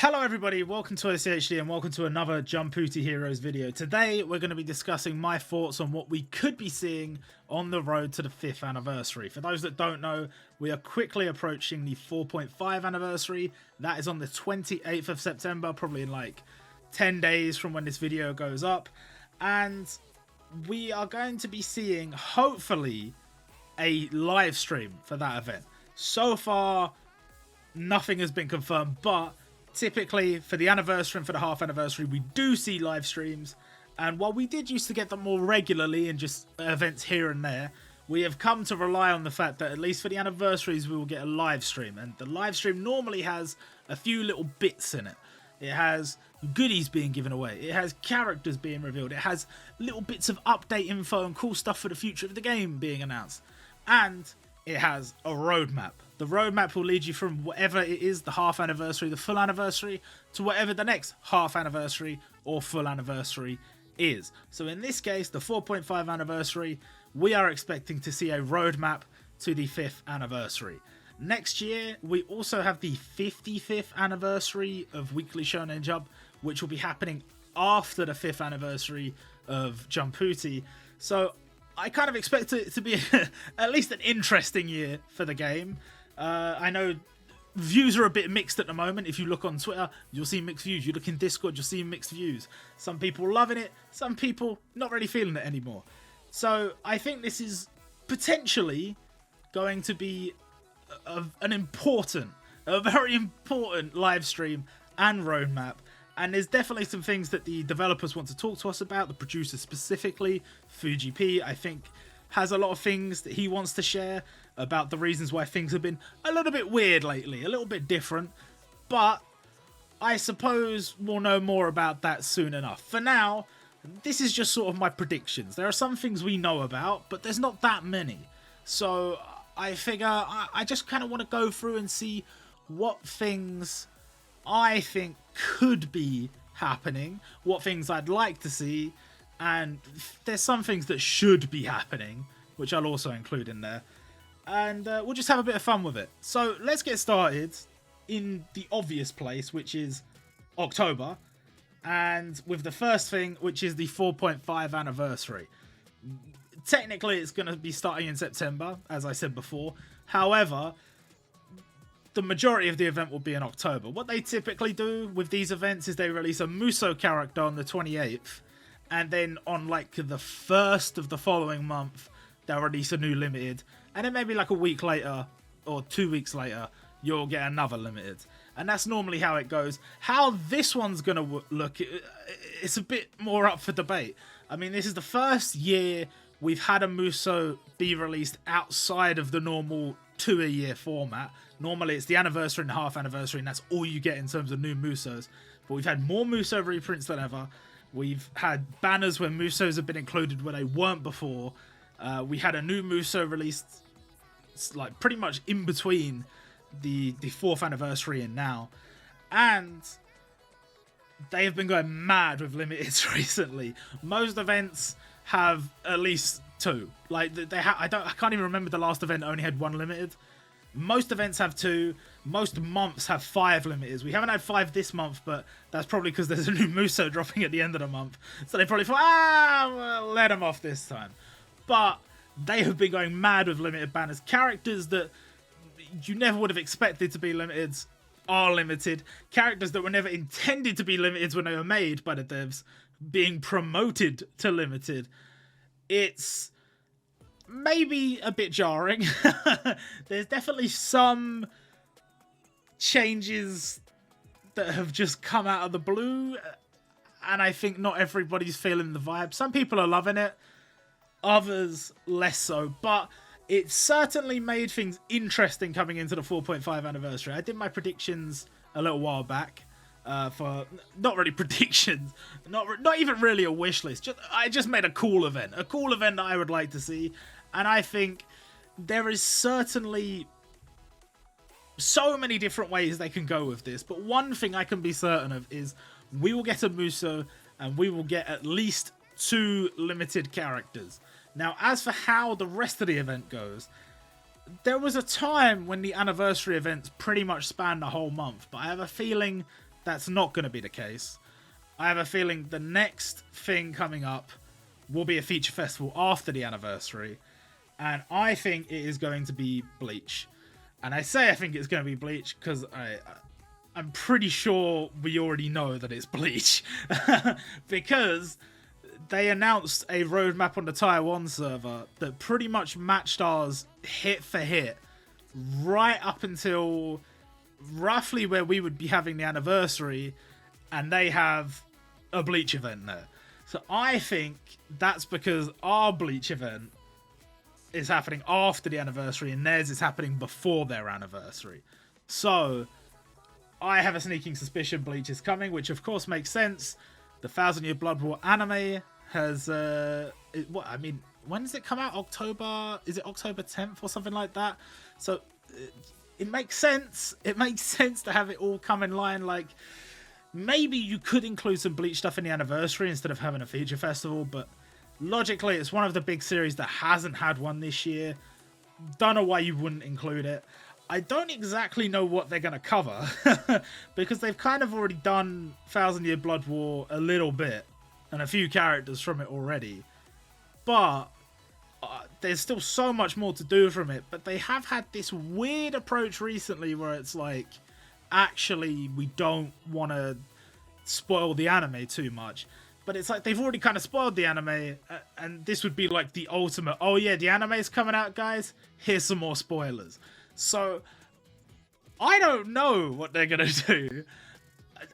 Hello everybody, welcome to OCHD and welcome to another Jumputi Heroes video. Today we're going to be discussing my thoughts on what we could be seeing on the road to the 5th anniversary. For those that don't know, we are quickly approaching the 4.5 anniversary. That is on the 28th of September, probably in like 10 days from when this video goes up. And we are going to be seeing, hopefully, a live stream for that event. So far, nothing has been confirmed, but typically for the anniversary and for the half anniversary we do see live streams, and while we did used to get them more regularly and just events here and there, we have come to rely on the fact that at least for the anniversaries we will get a live stream, and the live stream normally has a few little bits in it. It has goodies being given away, it has characters being revealed, it has little bits of update info and cool stuff for the future of the game being announced, and it has a roadmap. The roadmap will lead you from whatever it is, the half anniversary, the full anniversary, to whatever the next half anniversary or full anniversary is. So in this case, the 4.5 anniversary, we are expecting to see a roadmap to the 5th anniversary. Next year, we also have the 55th anniversary of Weekly Shonen Jump, which will be happening after the 5th anniversary of Jumputi. So I kind of expect it to be at least an interesting year for the game. I know views are a bit mixed at the moment. If you look on Twitter, you'll see mixed views. You look in Discord, you'll see mixed views. Some people loving it, some people not really feeling it anymore. So I think this is potentially going to be a very important live stream and roadmap. And there's definitely some things that the developers want to talk to us about, the producers specifically. Fuji, I think, has a lot of things that he wants to share about the reasons why things have been a little bit weird lately, a little bit different. But I suppose we'll know more about that soon enough. For now, this is just sort of my predictions. There are some things we know about, but there's not that many. So I figure I just kind of want to go through and see what things I think could be happening, what things I'd like to see, and there's some things that should be happening, which I'll also include in there. And we'll just have a bit of fun with it. So let's get started in the obvious place, which is October, and with the first thing, which is the 4.5 anniversary. Technically, it's going to be starting in September, as I said before. However, the majority of the event will be in October. What they typically do with these events is they release a Muso character on the 28th, and then on like the 1st of the following month, they'll release a new limited, and then maybe like a week later or 2 weeks later, you'll get another limited. And that's normally how it goes. How this one's going to look, it's a bit more up for debate. I mean, this is the first year we've had a Muso be released outside of the normal 2-a-year format. Normally it's the anniversary and the half anniversary, and that's all you get in terms of new Musos. But we've had more Muso reprints than ever. We've had banners where Musos have been included where they weren't before. We had a new Muso released like pretty much in between the 4th anniversary and now. And they have been going mad with limiteds recently. Most events have at least 2. Like I can't even remember the last event that only had 1 limited. Most events have 2. Most months have 5 limiteds. We haven't had 5 this month, but that's probably because there's a new Muso dropping at the end of the month. So they probably thought, we'll let them off this time. But they have been going mad with limited banners. Characters that you never would have expected to be limited are limited. Characters that were never intended to be limited when they were made by the devs being promoted to limited. It's maybe a bit jarring. There's definitely some changes that have just come out of the blue, and I think not everybody's feeling the vibe. Some people are loving it, others less so, but it certainly made things interesting coming into the 4.5 anniversary. I did my predictions a little while back for not really predictions, not even really a wish list. I just made a cool event that I would like to see, and I think there is certainly so many different ways they can go with this. But one thing I can be certain of is we will get a Muso, and we will get at least 2 limited characters. Now, as for how the rest of the event goes, there was a time when the anniversary events pretty much spanned the whole month, but I have a feeling that's not going to be the case. I have a feeling the next thing coming up will be a feature festival after the anniversary, and I think it is going to be Bleach. And I say I think it's going to be Bleach because I'm pretty sure we already know that it's Bleach. Because they announced a roadmap on the Taiwan server that pretty much matched ours hit for hit right up until roughly where we would be having the anniversary, and they have a Bleach event there. So I think that's because our Bleach event is happening after the anniversary and theirs is happening before their anniversary. So I have a sneaking suspicion Bleach is coming, which of course makes sense. The 1,000 Year Blood War anime has when does it come out? October? Is it October 10th or something like that? So it makes sense. It makes sense to have it all come in line. Like, maybe you could include some Bleach stuff in the anniversary instead of having a feature festival, but logically, it's one of the big series that hasn't had one this year. Don't know why you wouldn't include it. I don't exactly know what they're going to cover, because they've kind of already done 1,000 Year Blood War a little bit, and a few characters from it already. But there's still so much more to do from it. But they have had this weird approach recently where it's like, actually, we don't want to spoil the anime too much. But it's like they've already kind of spoiled the anime, and this would be like the ultimate, oh yeah, the anime's coming out, guys, here's some more spoilers. So I don't know what they're going to do.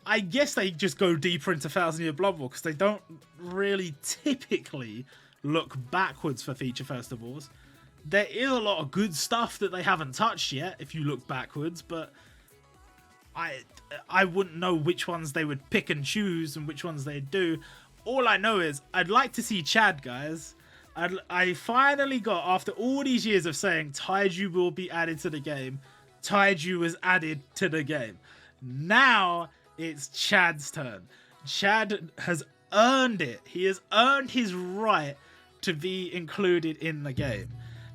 I guess they just go deeper into 1,000 Year Blood War because they don't really typically look backwards for feature festivals. There is a lot of good stuff that they haven't touched yet if you look backwards, but I wouldn't know which ones they would pick and choose and which ones they'd do. All I know is I'd like to see Chad, guys. I finally got, after all these years of saying Taiju will be added to the game, Taiju was added to the game. Now it's Chad's turn. Chad has earned it. He has earned his right to be included in the game.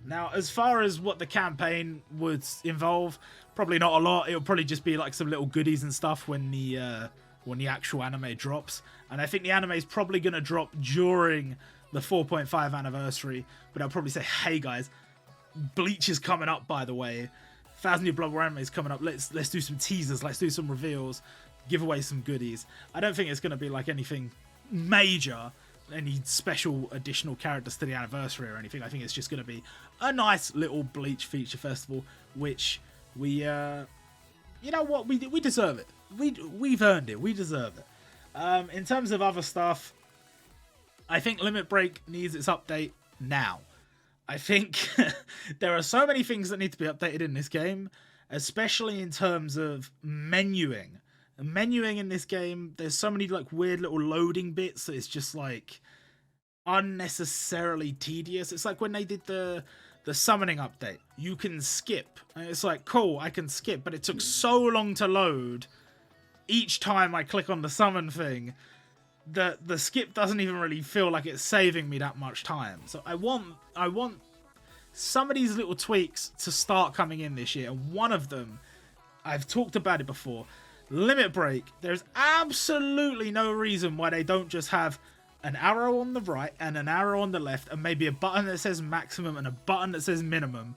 Now, as far as what the campaign would involve, probably not a lot. It'll probably just be like some little goodies and stuff when the actual anime drops. And I think the anime is probably going to drop during the 4.5 anniversary. But I'll probably say, hey guys, Bleach is coming up, by the way. 1,000 Year Blood War anime is coming up. Let's do some teasers. Let's do some reveals. Give away some goodies. I don't think it's going to be like anything major, any special additional characters to the anniversary or anything. I think it's just going to be a nice little Bleach feature festival, which we, you know what, we deserve it. We've earned it. We deserve it. In terms of other stuff, I think Limit Break needs its update now. I think there are so many things that need to be updated in this game, especially in terms of menuing. Menuing in this game, there's so many like weird little loading bits that it's just like unnecessarily tedious. It's like when they did the summoning update. You can skip. And it's like, cool, I can skip, but it took so long to load each time I click on the summon thing that the skip doesn't even really feel like it's saving me that much time. So I want some of these little tweaks to start coming in this year. And one of them, I've talked about it before, Limit Break. There's absolutely no reason why they don't just have an arrow on the right and an arrow on the left and maybe a button that says maximum and a button that says minimum,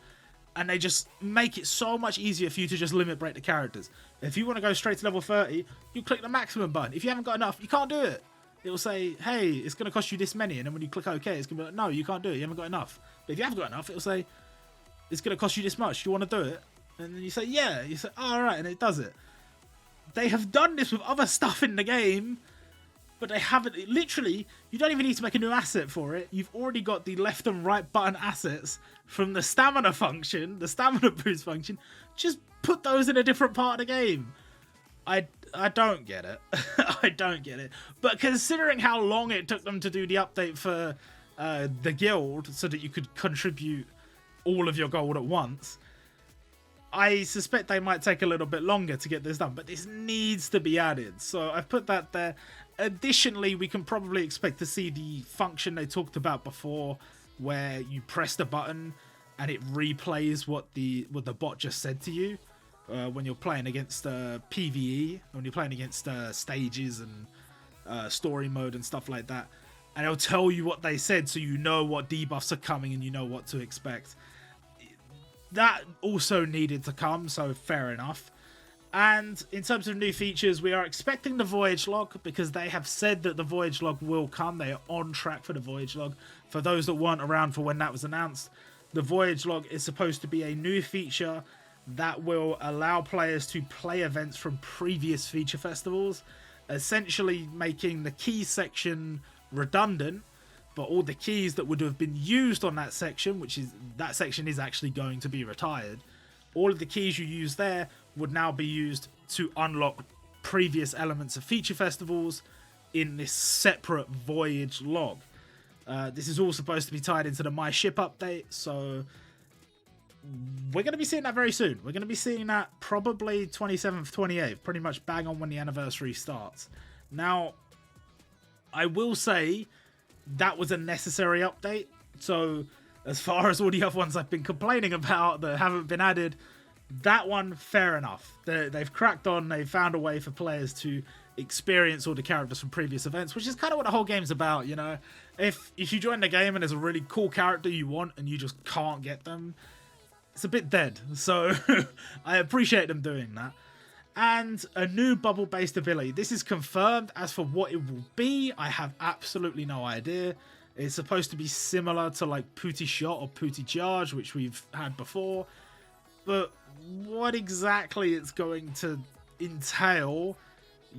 and they just make it so much easier for you to just limit break the characters. If you want to go straight to level 30, you click the maximum button. If you haven't got enough, you can't do it. It will say, hey, it's going to cost you this many, and then when you click OK, it's going to be like, no, you can't do it, you haven't got enough. But if you have got enough, it will say, it's going to cost you this much, do you want to do it? And then you say, yeah. You say, oh, alright, and it does it. They have done this with other stuff in the game, but they haven't. Literally, you don't even need to make a new asset for it. You've already got the left and right button assets from the stamina function, the stamina boost function. Just put those in a different part of the game. I don't get it. I don't get it. But considering how long it took them to do the update for the guild so that you could contribute all of your gold at once, I suspect they might take a little bit longer to get this done, but this needs to be added. So I've put that there. Additionally, we can probably expect to see the function they talked about before, where you press the button and it replays what the bot just said to you. when you're playing against PvE, when you're playing against stages and story mode and stuff like that. And it'll tell you what they said, so you know what debuffs are coming and you know what to expect. That also needed to come, so fair enough. And in terms of new features, we are expecting the Voyage Log, because they have said that the Voyage Log will come. They are on track for the Voyage Log. For those that weren't around for when that was announced, the Voyage Log is supposed to be a new feature that will allow players to play events from previous feature festivals, essentially making the key section redundant, but all the keys that would have been used on that section, that section is actually going to be retired. All of the keys you use there would now be used to unlock previous elements of feature festivals in this separate Voyage Log. This is all supposed to be tied into the My Ship update, so we're going to be seeing that very soon. We're going to be seeing that probably 27th, 28th, pretty much bang on when the anniversary starts. Now, I will say that was a necessary update, so as far as all the other ones I've been complaining about that haven't been added, that one, fair enough. They've cracked on, they've found a way for players to experience all the characters from previous events, which is kind of what the whole game's about, you know? If you join the game and there's a really cool character you want and you just can't get them, it's a bit dead. So I appreciate them doing that. And a new bubble-based ability. This is confirmed. As for what it will be, I have absolutely no idea. It's supposed to be similar to like Putty Shot or Putty Charge, which we've had before. But what exactly it's going to entail,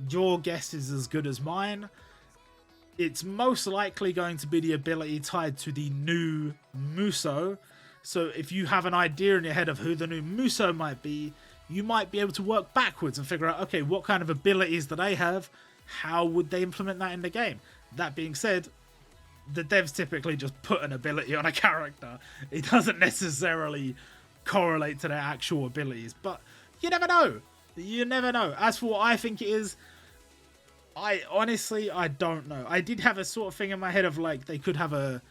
your guess is as good as mine. It's most likely going to be the ability tied to the new Muso. So if you have an idea in your head of who the new Muso might be, you might be able to work backwards and figure out, okay, what kind of abilities do they have? How would they implement that in the game? That being said, the devs typically just put an ability on a character. It doesn't necessarily correlate to their actual abilities, but you never know. You never know. As for what I think it is, I don't know. I did have a sort of thing in my head of like they could have a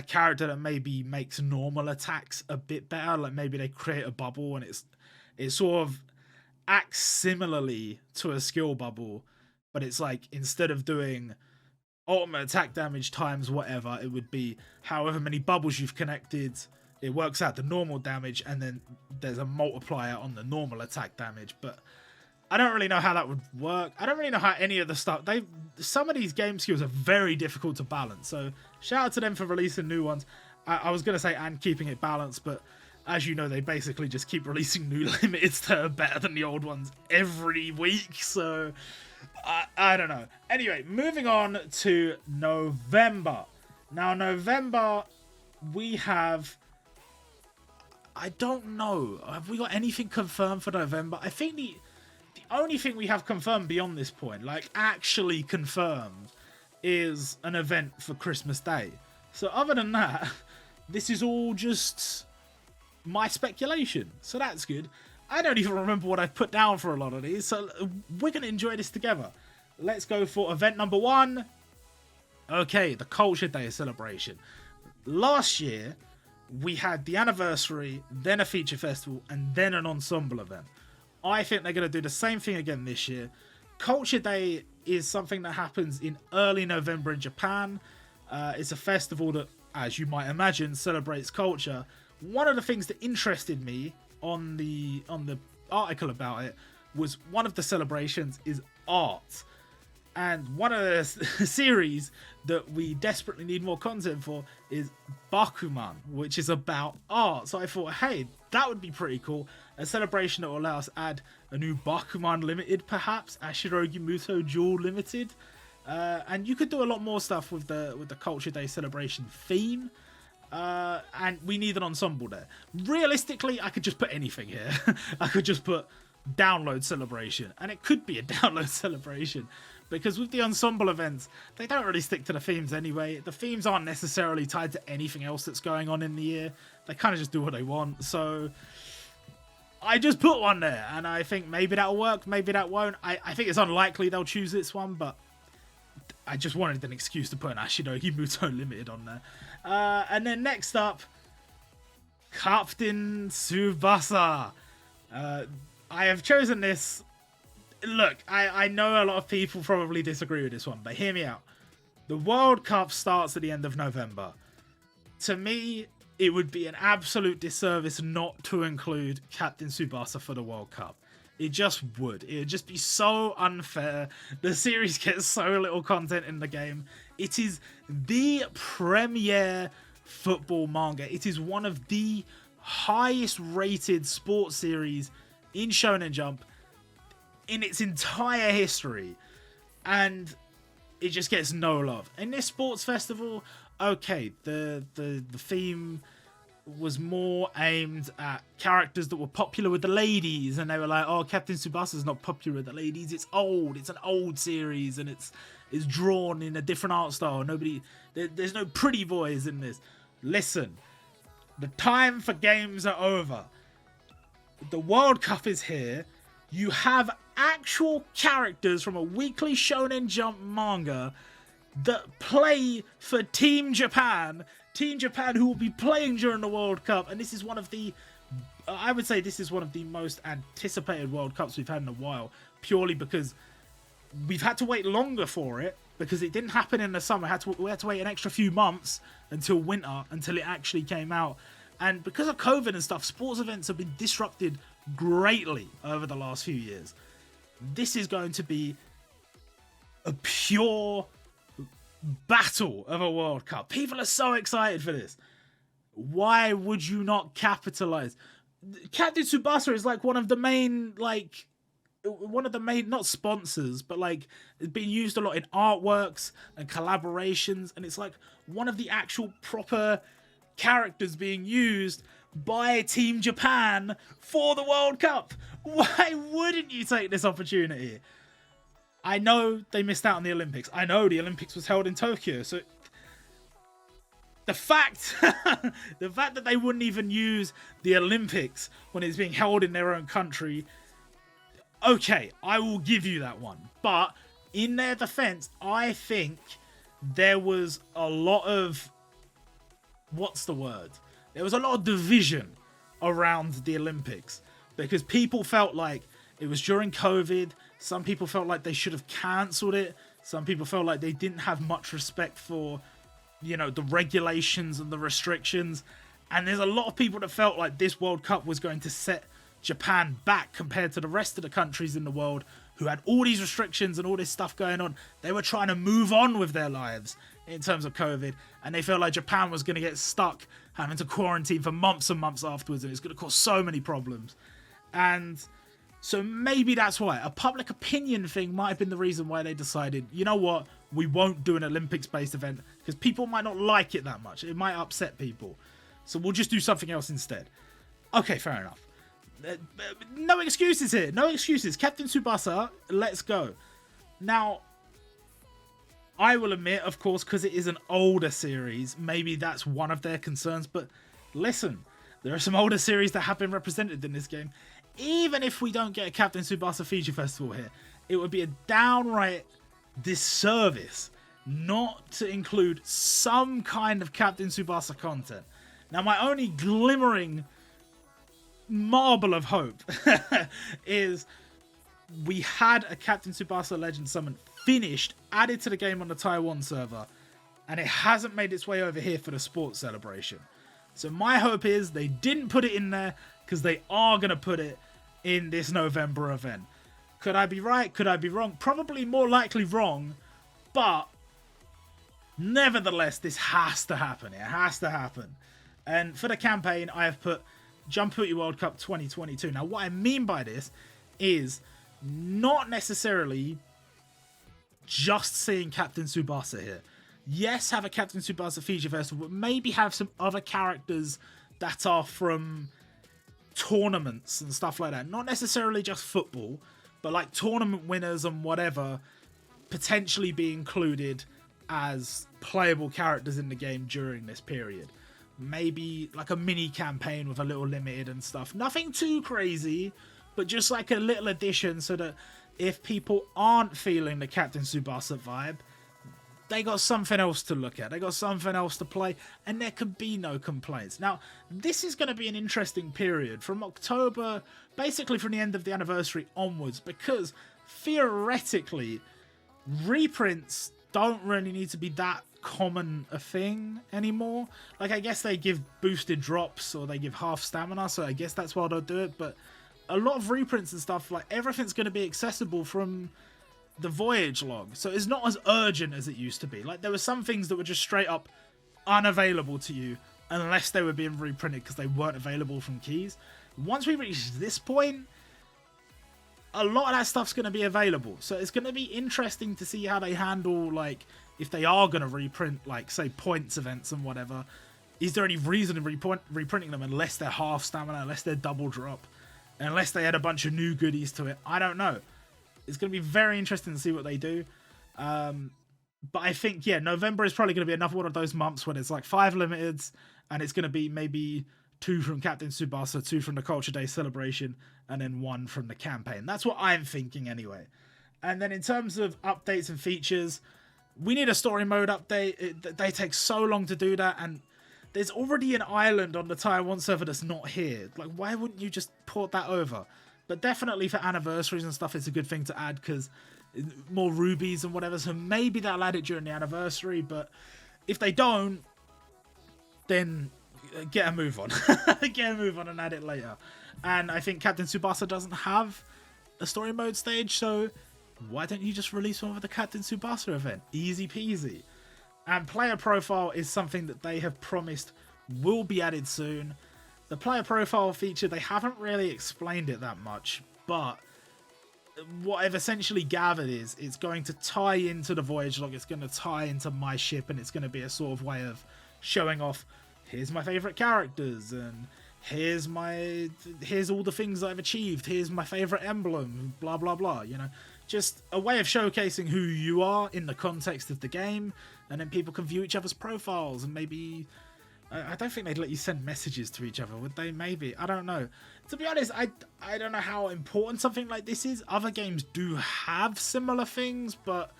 character that maybe makes normal attacks a bit better. Like maybe they create a bubble and it sort of acts similarly to a skill bubble, but it's like instead of doing ultimate attack damage times whatever, it would be however many bubbles you've connected, it works out the normal damage, and then there's a multiplier on the normal attack damage. But I don't really know how that would work. I don't really know how any of the stuff... Some of these game skills are very difficult to balance, so shout out to them for releasing new ones. I was going to say and keeping it balanced, but as you know, they basically just keep releasing new limiteds that are better than the old ones every week, so I don't know. Anyway, moving on to November. Now, November, we have... I don't know. Have we got anything confirmed for November? I think the only thing we have confirmed beyond this point, like actually confirmed, is an event for Christmas Day. So other than that, this is all just my speculation. So that's good. I don't even remember what I've put down for a lot of these, so we're going to enjoy this together. Let's go for event number 1. Okay, the Culture Day celebration. Last year, we had the anniversary, then a feature festival, and then an ensemble event. I think they're going to do the same thing again this year. Culture Day is something that happens in early November in Japan. It's a festival that, as you might imagine, celebrates culture. One of the things that interested me on the article about it was one of the celebrations is art. And one of the series that we desperately need more content for is Bakuman, which is about art. So I thought, hey, that would be pretty cool. A celebration that will allow us to add a new Bakuman Limited, perhaps, Ashirogi Muto Jewel Limited. And you could do a lot more stuff with the Culture Day celebration theme. And we need an ensemble there. Realistically, I could just put anything here. I could just put download celebration, and it could be a download celebration. Because with the ensemble events, they don't really stick to the themes anyway. The themes aren't necessarily tied to anything else that's going on in the year. They kind of just do what they want. So I just put one there, and I think maybe that'll work, maybe that won't. I think it's unlikely they'll choose this one, but I just wanted an excuse to put an Ashidogi Muto Limited on there. And then next up, Captain Tsubasa. I have chosen this. Look, I know a lot of people probably disagree with this one, but hear me out. The World Cup starts at the end of November. To me, it would be an absolute disservice not to include Captain Tsubasa for the World Cup. It just would. It would just be so unfair. The series gets so little content in the game. It is the premier football manga. It is one of the highest rated sports series in Shonen Jump in its entire history. And it just gets no love. In this sports festival, okay, the theme was more aimed at characters that were popular with the ladies, and they were like, oh, Captain Tsubasa's not popular with the ladies, it's old, it's an old series, and it's drawn in a different art style. There's no pretty boys in this. Listen, the time for games are over. The World Cup is here. You have actual characters from a weekly Shonen Jump manga that play for Team Japan who will be playing during the World Cup, and this is one of the, I would say this is one of the most anticipated World Cups we've had in a while, purely because we've had to wait longer for it, because it didn't happen in the summer. We had to wait an extra few months until winter, until it actually came out, and because of COVID and stuff, sports events have been disrupted greatly over the last few years. This is going to be a pure battle of a World Cup. People are so excited for this. Why would you not capitalize? Captain Tsubasa is like one of the main, not sponsors, but like it's being used a lot in artworks and collaborations, and it's like one of the actual proper characters being used by Team Japan for the World Cup. Why wouldn't you take this opportunity? I know they missed out on the Olympics. I know the Olympics was held in Tokyo. So the fact that they wouldn't even use the Olympics when it's being held in their own country, okay, I will give you that one. But in their defense, I think there was a lot of, what's the word? There was a lot of division around the Olympics because people felt like it was during COVID. Some people felt like they should have cancelled it. Some people felt like they didn't have much respect for, the regulations and the restrictions. And there's a lot of people that felt like this World Cup was going to set Japan back compared to the rest of the countries in the world who had all these restrictions and all this stuff going on. They were trying to move on with their lives in terms of COVID. And they felt like Japan was going to get stuck having to quarantine for months and months afterwards. And it's going to cause so many problems. And so maybe that's why. A public opinion thing might have been the reason why they decided, you know what, we won't do an Olympics-based event because people might not like it that much. It might upset people. So we'll just do something else instead. Okay, fair enough. No excuses here. No excuses. Captain Tsubasa, let's go. Now, I will admit, of course, because it is an older series, maybe that's one of their concerns. But listen, there are some older series that have been represented in this game. Even if we don't get a Captain Tsubasa Fuji Festival here, it would be a downright disservice not to include some kind of Captain Tsubasa content. Now, my only glimmering marble of hope is we had a Captain Tsubasa Legend Summon finished, added to the game on the Taiwan server, and it hasn't made its way over here for the sports celebration. So my hope is they didn't put it in there because they are going to put it in this November event. Could I be right? Could I be wrong? Probably more likely wrong, but nevertheless, this has to happen. It has to happen. And for the campaign, I have put Jumputi World Cup 2022. Now, what I mean by this is not necessarily just seeing Captain Tsubasa here. Yes, have a Captain Tsubasa Fuji Festival, but maybe have some other characters that are from tournaments and stuff like that. Not necessarily just football, but like tournament winners and whatever potentially be included as playable characters in the game during this period. Maybe like a mini campaign with a little limited and stuff. Nothing too crazy, but just like a little addition so that if people aren't feeling the Captain Tsubasa vibe, they got something else to look at. They got something else to play, and there could be no complaints. Now, this is going to be an interesting period from October, basically from the end of the anniversary onwards, because theoretically, reprints don't really need to be that common a thing anymore. Like, I guess they give boosted drops or they give half stamina, so I guess that's why they'll do it, but a lot of reprints and stuff, like, everything's going to be accessible from the voyage log, so it's not as urgent as it used to be. Like, there were some things that were just straight up unavailable to you unless they were being reprinted because they weren't available from keys. Once we reach this point, a lot of that stuff's going to be available, so it's going to be interesting to see how they handle, like, if they are going to reprint, like, say, points events and whatever. Is there any reason in reprinting them unless they're half stamina, unless they're double drop, unless they add a bunch of new goodies to it? I don't know. It's going to be very interesting to see what they do. But I think, yeah, November is probably going to be another one of those months when it's like 5 limiteds, and it's going to be maybe 2 from Captain Tsubasa, 2 from the Culture Day celebration, and then 1 from the campaign. That's what I'm thinking anyway. And then in terms of updates and features, we need a story mode update. They take so long to do that, and there's already an island on the Taiwan server that's not here. Like, why wouldn't you just port that over? But definitely for anniversaries and stuff, it's a good thing to add because more rubies and whatever. So maybe they'll add it during the anniversary. But if they don't, then get a move on. Get a move on and add it later. And I think Captain Tsubasa doesn't have a story mode stage. So why don't you just release one for the Captain Tsubasa event? Easy peasy. And player profile is something that they have promised will be added soon. The player profile feature, they haven't really explained it that much, but what I've essentially gathered is it's going to tie into the voyage log, it's going to tie into my ship, and it's going to be a sort of way of showing off, here's my favourite characters, and here's all the things I've achieved, here's my favourite emblem, blah blah blah, you know. Just a way of showcasing who you are in the context of the game, and then people can view each other's profiles, and maybe... I don't think they'd let you send messages to each other, would they? Maybe. I don't know. To be honest, I don't know how important something like this is. Other games do have similar things, but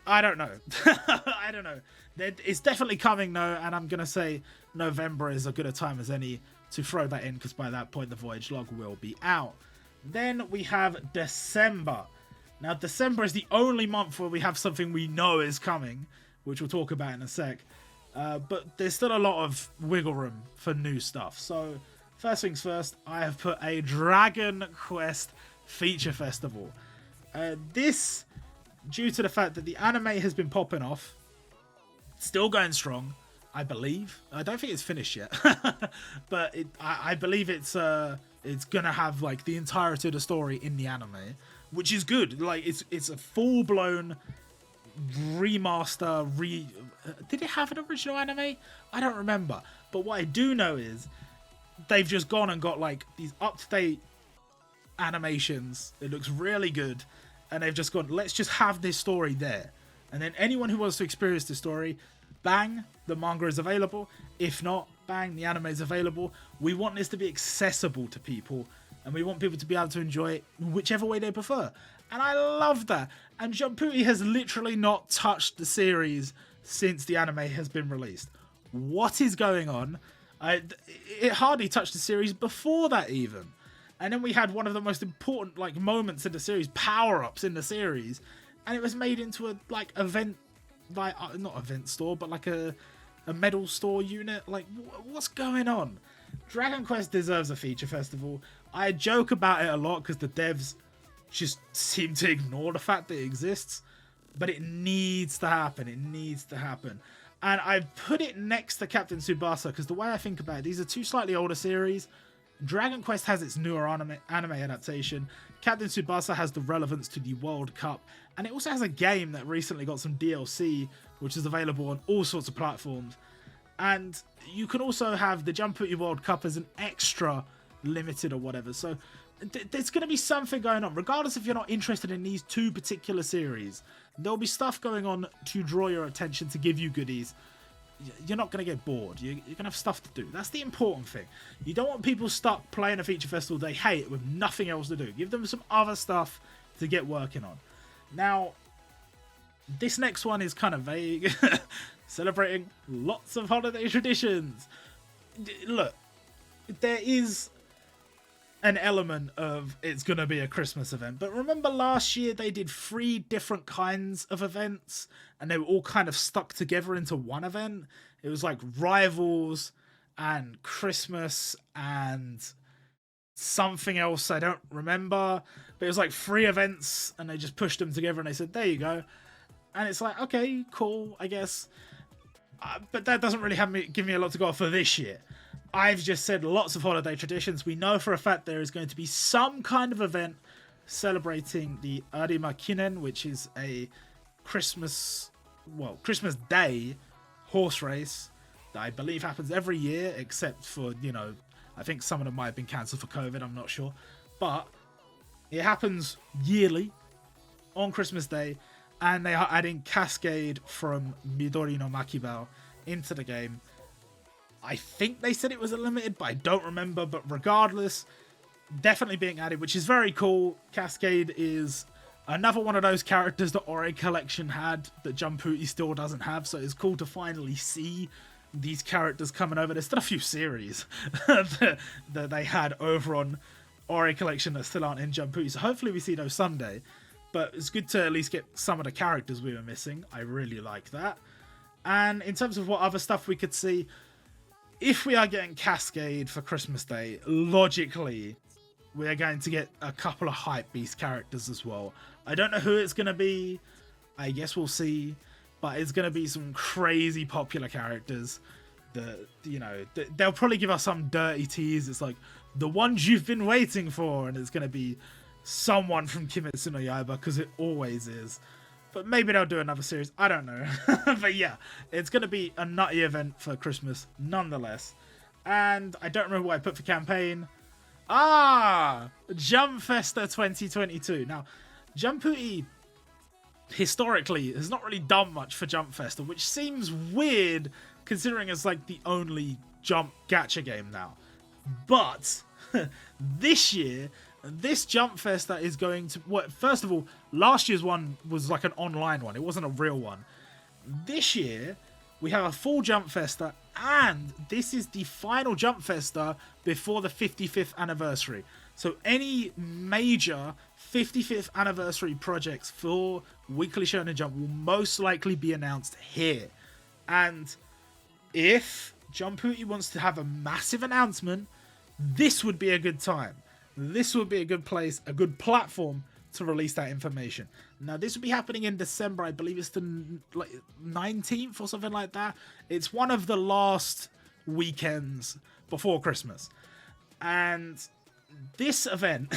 I don't know. I don't know. It's definitely coming, though, and I'm going to say November is as good a time as any to throw that in, because by that point, the Voyage Log will be out. Then we have December. Now, December is the only month where we have something we know is coming, which we'll talk about in a sec. But there's still a lot of wiggle room for new stuff. So, first things first, I have put a Dragon Quest Feature Festival. This, due to the fact that the anime has been popping off, still going strong, I believe. I don't think it's finished yet, but I believe it's gonna have like the entirety of the story in the anime, which is good. Like it's a full blown remaster. Did it have an original anime? I don't remember. But what I do know is they've just gone and got like these up to date animations. It looks really good, and they've just gone, let's just have this story there, and then anyone who wants to experience the story, bang, the manga is available. If not, bang, the anime is available. We want this to be accessible to people, and we want people to be able to enjoy it whichever way they prefer. And I love that. And Jumputi has literally not touched the series since the anime has been released. What is going on? It hardly touched the series before that even. And then we had one of the most important like moments in the series, power-ups in the series, and it was made into a like event, like not event store, but like a medal store unit. Like, what's going on? Dragon Quest deserves a feature festival. I joke about it a lot because the devs just seem to ignore the fact that it exists, but it needs to happen. It needs to happen. And I put it next to Captain Tsubasa because the way I think about it, these are two slightly older series. Dragon Quest has its newer anime adaptation. Captain Tsubasa has the relevance to the World Cup, and it also has a game that recently got some DLC, which is available on all sorts of platforms. And you can also have the Jumputi World Cup as an extra limited or whatever. So there's going to be something going on. Regardless if you're not interested in these two particular series, there'll be stuff going on to draw your attention, to give you goodies. You're not going to get bored. You're going to have stuff to do. That's the important thing. You don't want people stuck playing a feature festival they hate with nothing else to do. Give them some other stuff to get working on. Now, This next one is kind of vague. Celebrating lots of holiday traditions. Look, there is an element of it's going to be a Christmas event. But remember last year they did 3 different kinds of events and they were all kind of stuck together into one event. It was like Rivals and Christmas and something else I don't remember. But it was like 3 events and they just pushed them together and they said, there you go. And it's like, okay, cool, I guess. But that doesn't really give me a lot to go off for this year. I've just said lots of holiday traditions. We know for a fact there is going to be some kind of event celebrating the Arima Kinen, which is a Christmas Day horse race that I believe happens every year, except for, you know, I think some of them might have been cancelled for COVID, I'm not sure. But it happens yearly on Christmas Day, and they are adding Cascade from Midori no Makibao into the game. I think they said it was a limited, but I don't remember. But regardless, definitely being added, which is very cool. Cascade is another one of those characters that Ori Collection had that Jumputi still doesn't have. So it's cool to finally see these characters coming over. There's still a few series that they had over on Ori Collection that still aren't in Jumputi. So hopefully we see those someday. But it's good to at least get some of the characters we were missing. I really like that. And in terms of what other stuff we could see, if we are getting Cascade for Christmas Day, logically, we are going to get a couple of Hype Beast characters as well. I don't know who it's going to be. I guess we'll see. But it's going to be some crazy popular characters that, you know, they'll probably give us some dirty tease. It's like, the ones you've been waiting for. And it's going to be someone from Kimetsu no Yaiba, because it always is. But maybe they'll do another series. I don't know. But yeah, it's going to be a nutty event for Christmas nonetheless. And I don't remember what I put for campaign. Jump Festa 2022. Now, Jumputi historically has not really done much for Jump Festa, which seems weird considering it's like the only Jump gacha game now. But this year, this Jump Festa is going to... Well, first of all, last year's one was like an online one. It wasn't a real one. This year, we have a full Jump Festa, and this is the final Jump Festa before the 55th anniversary. So any major 55th anniversary projects for Weekly Shonen Jump will most likely be announced here. And if Jumputi wants to have a massive announcement, this would be a good time. This would be a good place, a good platform to release that information. Now, this will be happening in December. I believe it's the 19th or something like that. It's one of the last weekends before Christmas. And this event,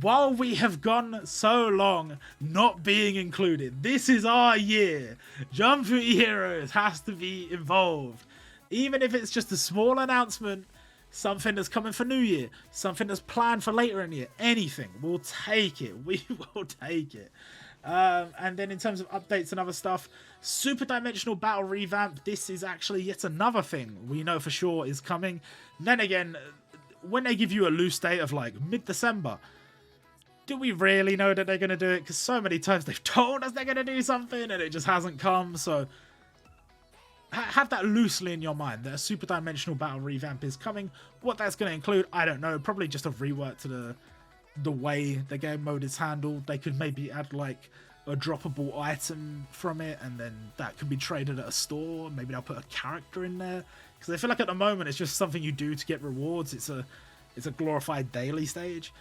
while we have gone so long not being included, this is our year. Jumputi Heroes has to be involved. Even if it's just a small announcement, something that's coming for New Year, something that's planned for later in the year, anything. We'll take it. We will take it. And then in terms of updates and other stuff, Super Dimensional Battle Revamp, this is actually yet another thing we know for sure is coming. And then again, when they give you a loose date of like mid-December, do we really know that they're going to do it? Because so many times they've told us they're going to do something and it just hasn't come, so... have that loosely in your mind that a Super Dimensional Battle Revamp is coming. What that's going to include, I don't know. Probably just a rework to the way the game mode is handled. They could maybe add like a droppable item from it, and then that could be traded at a store. Maybe they'll put a character in there, because I feel like at the moment it's just something you do to get rewards. It's a glorified daily stage.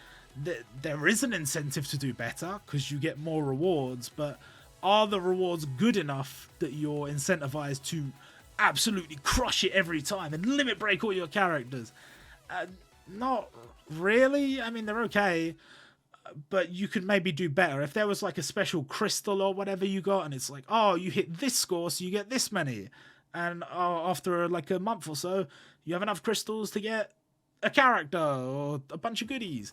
There is an incentive to do better because you get more rewards, but are the rewards good enough that you're incentivized to absolutely crush it every time and limit break all your characters? Not really. I mean, they're okay, but you could maybe do better. If there was like a special crystal or whatever you got, and it's like, oh, you hit this score, so you get this many. And after like a month or so, you have enough crystals to get a character or a bunch of goodies.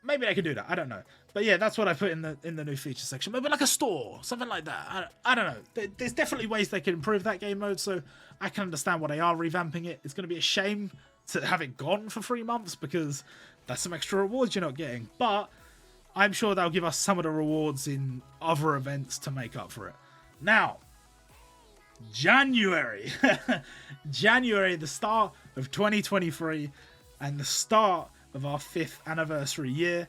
Maybe they could do that. I don't know. But yeah, that's what I put in the new feature section. Maybe like a store, something like that. I don't know. There's definitely ways they can improve that game mode, so I can understand why they are revamping it. It's going to be a shame to have it gone for 3 months, because that's some extra rewards you're not getting. But I'm sure they'll give us some of the rewards in other events to make up for it. Now, January. January, the start of 2023 and the start of our 5th anniversary year.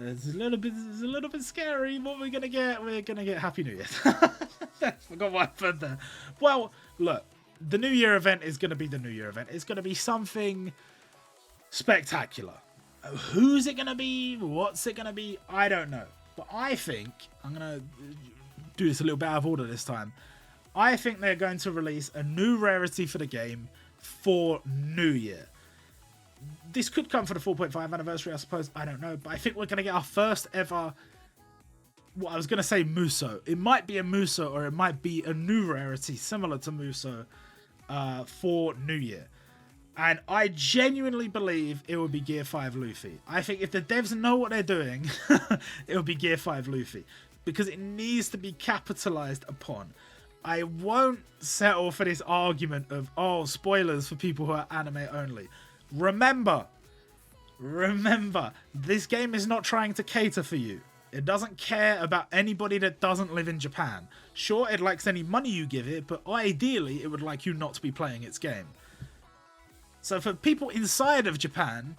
It's a little bit scary what we're gonna get. We're gonna get Happy New Year. Forgot what I put there. Well, look, the New Year event is gonna be the New Year event. It's gonna be something spectacular. Who's it gonna be? What's it gonna be? I don't know. But I think I'm gonna do this a little bit out of order this time. I think they're going to release a new rarity for the game for New Year. This could come for the 4.5 anniversary, I suppose. I don't know. But I think we're going to get our first ever... Well, I was going to say Muso. It might be a Muso or it might be a new rarity similar to Muso for New Year. And I genuinely believe it will be Gear 5 Luffy. I think if the devs know what they're doing, it will be Gear 5 Luffy. Because it needs to be capitalized upon. I won't settle for this argument of, oh, spoilers for people who are anime only. Remember, this game is not trying to cater for you. It doesn't care about anybody that doesn't live in Japan. Sure, it likes any money you give it, but ideally, it would like you not to be playing its game. So for people inside of Japan,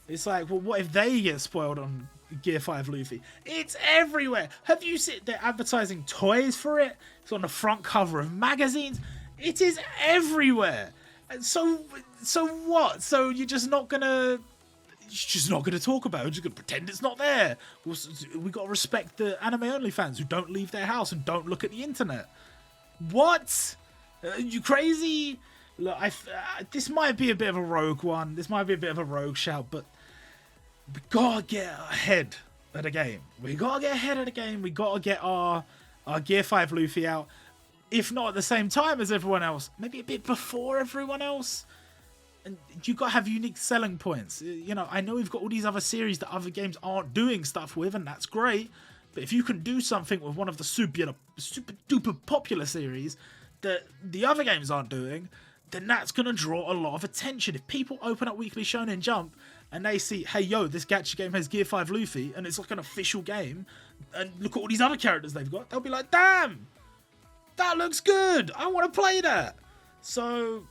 it's like, well, what if they get spoiled on Gear 5 Luffy? It's everywhere. Have you seen they're advertising toys for it? It's on the front cover of magazines. It is everywhere. So what? So you're just not gonna talk about it? You're just gonna pretend it's not there? We gotta respect the anime only fans who don't leave their house and don't look at the internet. What? You crazy? Look, this might be a bit of a rogue one. This might be a bit of a rogue shout, but we gotta get ahead of the game. We gotta get our Gear 5 Luffy out. If not at the same time as everyone else, maybe a bit before everyone else. And you gotta have unique selling points. You know, I know we've got all these other series that other games aren't doing stuff with, and that's great. But if you can do something with one of the super duper popular series that the other games aren't doing, then that's gonna draw a lot of attention. If people open up Weekly Shonen Jump and they see, hey, yo, this gacha game has Gear 5 Luffy, and it's like an official game, and look at all these other characters they've got, they'll be like, damn! That looks good. I want to play that. So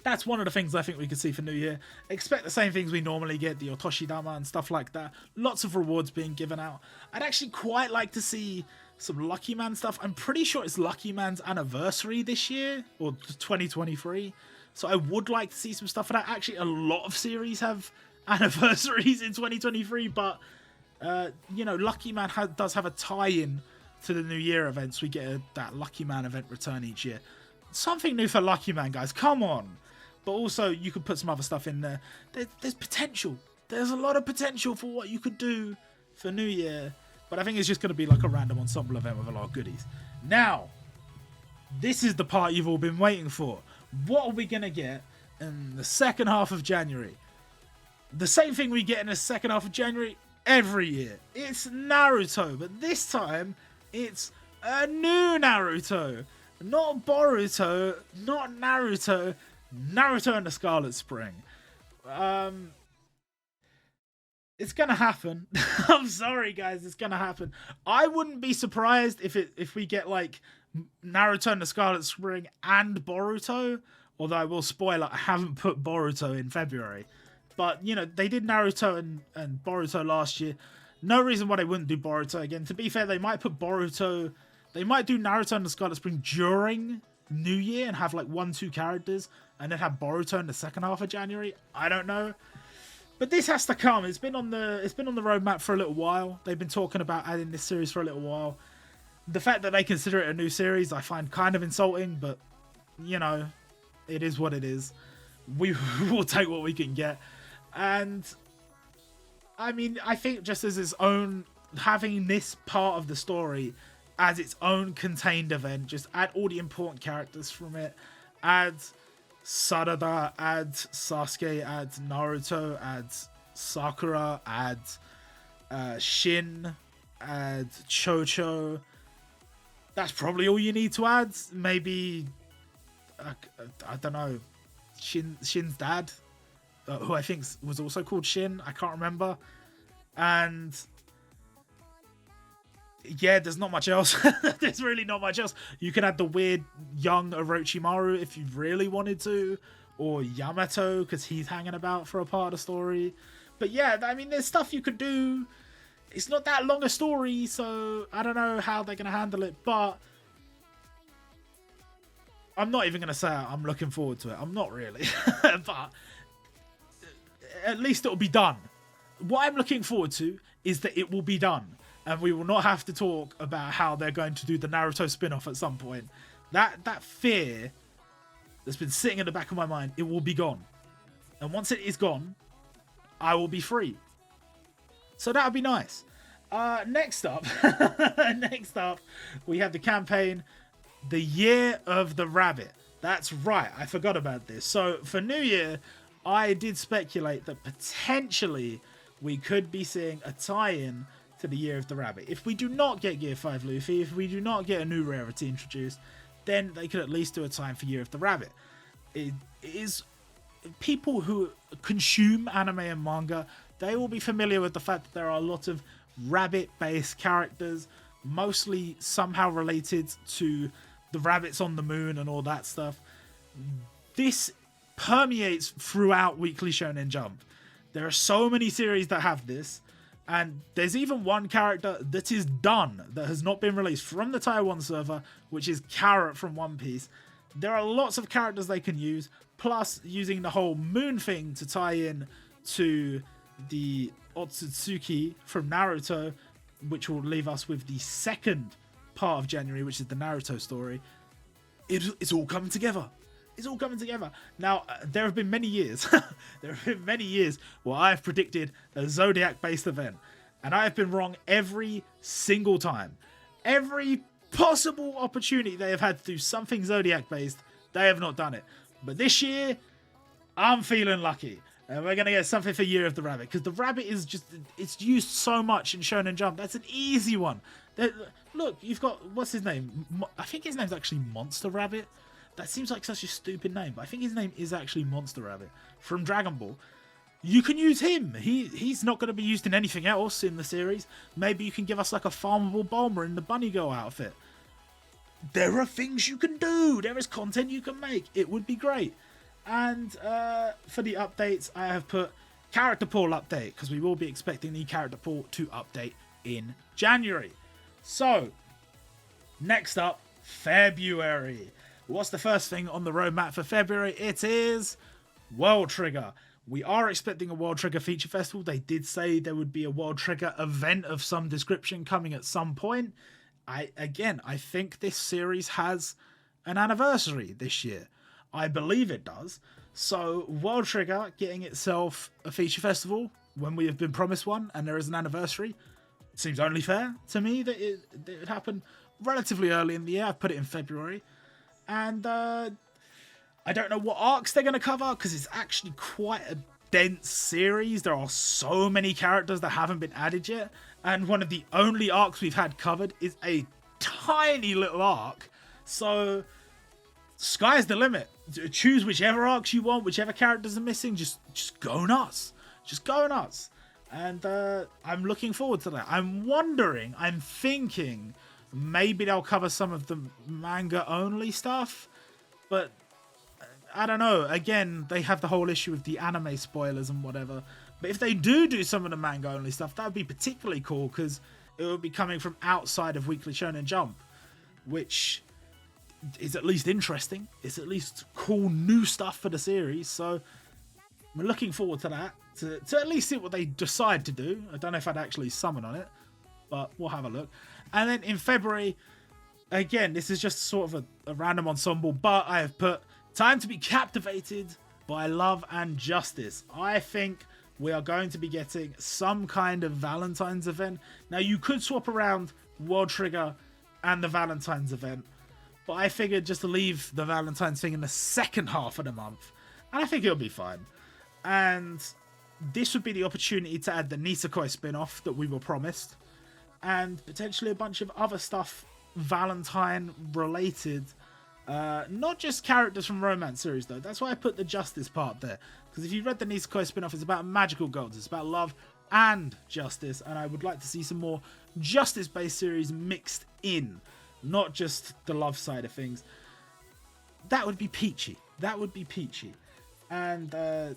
that's one of the things I think we could see for New Year. Expect the same things we normally get, the Otoshi-dama and stuff like that. Lots of rewards being given out. I'd actually quite like to see some Lucky Man stuff. I'm pretty sure it's Lucky Man's anniversary this year, or 2023. So I would like to see some stuff for that. Actually, a lot of series have anniversaries in 2023, but you know, Lucky Man does have a tie-in to the New Year events. We get that Lucky Man event return each year. Something new for Lucky Man, guys. Come on. But also, you could put some other stuff in there. There's potential. There's a lot of potential for what you could do for New Year. But I think it's just going to be like a random ensemble event with a lot of goodies. Now, this is the part you've all been waiting for. What are we going to get in the second half of January? The same thing we get in the second half of January every year. It's Naruto, but this time it's a new Naruto. Not Boruto, not Naruto. Naruto and the Scarlet Spring. It's gonna happen. I'm sorry, guys, it's gonna happen. I wouldn't be surprised if we get like Naruto and the Scarlet Spring and Boruto. Although I will spoil it, I haven't put Boruto in February. But, you know, they did Naruto and Boruto last year. No reason why they wouldn't do Boruto again. To be fair, they might put Boruto... They might do Naruto and the Scarlet Spring during New Year and have like 1-2 characters. And then have Boruto in the second half of January. I don't know. But this has to come. It's been on the roadmap for a little while. They've been talking about adding this series for a little while. The fact that they consider it a new series, I find kind of insulting. But, you know, it is what it is. We will take what we can get. And I mean, I think just as its own, having this part of the story as its own contained event, just add all the important characters from it, add Sarada, add Sasuke, add Naruto, add Sakura, add Shin, add Chocho. That's probably all you need to add. Maybe, I don't know, Shin's dad. Who I think was also called Shin. I can't remember. And yeah, there's not much else. There's really not much else. You can add the weird young Orochimaru if you really wanted to, or Yamato because he's hanging about for a part of the story. But yeah, I mean, there's stuff you could do. It's not that long a story, so I don't know how they're going to handle it, but I'm not even going to say I'm looking forward to it. I'm not really. But at least it'll be done. What I'm looking forward to is that it will be done. And we will not have to talk about how they're going to do the Naruto spin-off at some point. That fear that's been sitting in the back of my mind, it will be gone. And once it is gone, I will be free. So that would be nice. Next up, we have the campaign, The Year of the Rabbit. That's right, I forgot about this. So for New Year, I did speculate that potentially we could be seeing a tie-in to the Year of the Rabbit. If we do not get Gear 5 Luffy, if we do not get a new rarity introduced, then they could at least do a tie-in for Year of the Rabbit. It is people who consume anime and manga, they will be familiar with the fact that there are a lot of rabbit-based characters, mostly somehow related to the rabbits on the moon and all that stuff. This permeates throughout Weekly Shonen Jump. There are so many series that have this, and there's even one character that is done, that has not been released from the Taiwan server, which is Carrot from One Piece. There are lots of characters they can use, plus using the whole moon thing to tie in to the Otsutsuki from Naruto, which will leave us with the second part of January, which is the Naruto story. It's all coming together. It's all coming together. Now, there have been many years. There have been many years where I have predicted a Zodiac-based event, and I have been wrong every single time. Every possible opportunity they have had to do something Zodiac-based, they have not done it. But this year, I'm feeling lucky. And we're going to get something for Year of the Rabbit. Because the rabbit is just... it's used so much in Shonen Jump. That's an easy one. Look, you've got... what's his name? I think his name's actually Monster Rabbit. That seems like such a stupid name. But I think his name is actually Monster Rabbit. From Dragon Ball. You can use him. He's not going to be used in anything else in the series. Maybe you can give us like a farmable Bulma in the Bunny Girl outfit. There are things you can do. There is content you can make. It would be great. And for the updates, I have put character pool update, because we will be expecting the character pool to update in January. So, next up, February. What's the first thing on the roadmap for February? It is World Trigger. We are expecting a World Trigger feature festival. They did say there would be a World Trigger event of some description coming at some point. I think this series has an anniversary this year. I believe it does. So World Trigger getting itself a feature festival when we have been promised one and there is an anniversary, it seems only fair to me that it would happen relatively early in the year. I've put it in February. And I don't know what arcs they're going to cover, because it's actually quite a dense series. There are so many characters that haven't been added yet. And one of the only arcs we've had covered is a tiny little arc. So sky's the limit. Choose whichever arcs you want, whichever characters are missing. Just go nuts. Just go nuts. And I'm looking forward to that. I'm thinking maybe they'll cover some of the manga only stuff. But I don't know. Again, they have the whole issue of the anime spoilers and whatever. But if they do some of the manga only stuff, that would be particularly cool, because it would be coming from outside of Weekly Shonen Jump, which is at least interesting. It's at least cool new stuff for the series. So we're looking forward to that, to at least see what they decide to do. I don't know if I'd actually summon on it, but we'll have a look. And then in February, again, this is just sort of a random ensemble, but I have put Time to be Captivated by Love and Justice. I think we are going to be getting some kind of Valentine's event. Now, you could swap around World Trigger and the Valentine's event, but I figured just to leave the Valentine's thing in the second half of the month, and I think it'll be fine. And this would be the opportunity to add the Nisekoi spin-off that we were promised, and potentially a bunch of other stuff Valentine related. Not just characters from romance series though. That's why I put the Justice part there, because if you read the Nisekoi spin-off, it's about magical gods, it's about love and Justice, and I would like to see some more Justice-based series mixed in, not just the love side of things. That would be peachy. That would be peachy. And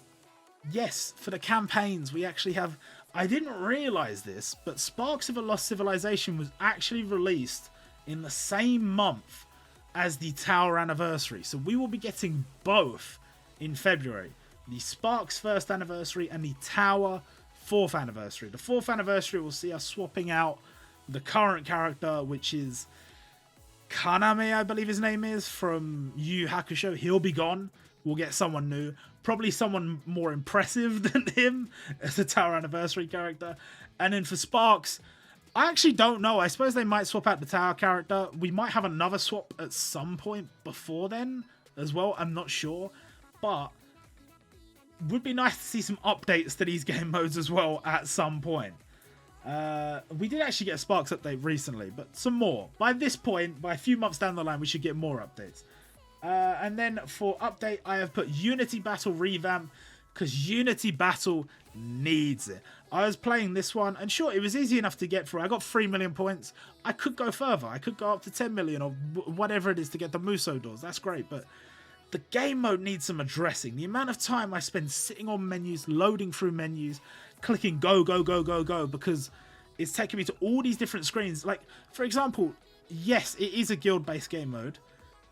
yes, for the campaigns, we actually have... I didn't realize this, but Sparks of a Lost Civilization was actually released in the same month as the Tower anniversary. So we will be getting both in February. The Sparks 1st anniversary and the Tower 4th anniversary. The 4th anniversary will see us swapping out the current character, which is Kaname, I believe his name is, from Yu Yu Hakusho. He'll be gone. We'll get someone new. Probably someone more impressive than him as a Tower anniversary character. And then for Sparks, I actually don't know. I suppose they might swap out the Tower character. We might have another swap at some point before then as well. I'm not sure. But would be nice to see some updates to these game modes as well at some point. We did actually get a Sparks update recently, but some more. By this point, by a few months down the line, we should get more updates. And then for update, I have put Unity Battle Revamp, because Unity Battle needs it. I was playing this one, and sure, it was easy enough to get through. I got 3 million points. I could go further. I could go up to 10 million or whatever it is to get the Muso doors. That's great, but the game mode needs some addressing. The amount of time I spend sitting on menus, loading through menus, clicking go, go, go, go, go, because it's taking me to all these different screens. Like, for example, yes, it is a guild-based game mode,